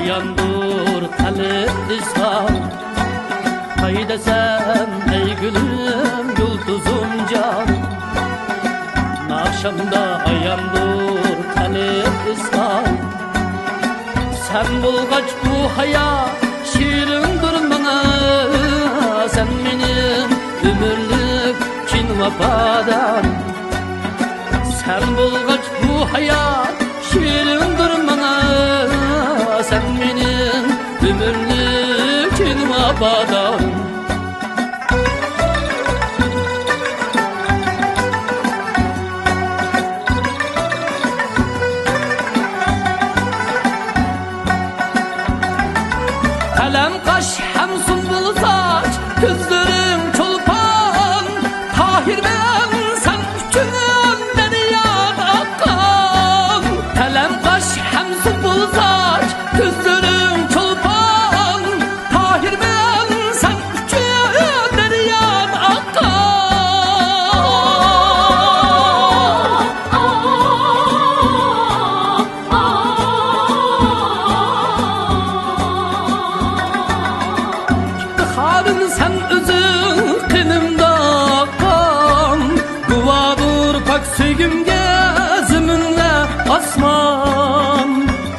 ayandur kalıp izhar. Hay desem ey gülüm yıldızım can, akşamda ayandur kalıp izhar. Sen bulgaç bu hayat şirindir bana, sen benim ömürlük kin vafadan. Sen bulgaç bu hayat şirindir bana, sen benim ömürlük kin vafadan. Kalem kaş hem sumbul saç, gözlerim çolpan. Tahir ben sen üçünüm deryada akkan. Kalem kaş hem sumbul saç, gözlerim çolpan. Tahir ben sen üçünüm deryada akkan. Halin sen özün kınımda kan, guvadur pak söygümge zümünle asman.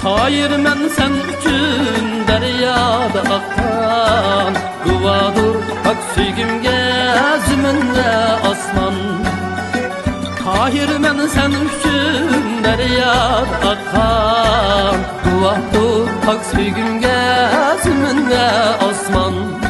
Hayır men sen üçün deryada akkan, guvadur pak söygümge zümünle asman. Hayır men sen üçün deryada akkan, guvadur pak söygümge zümünle asman.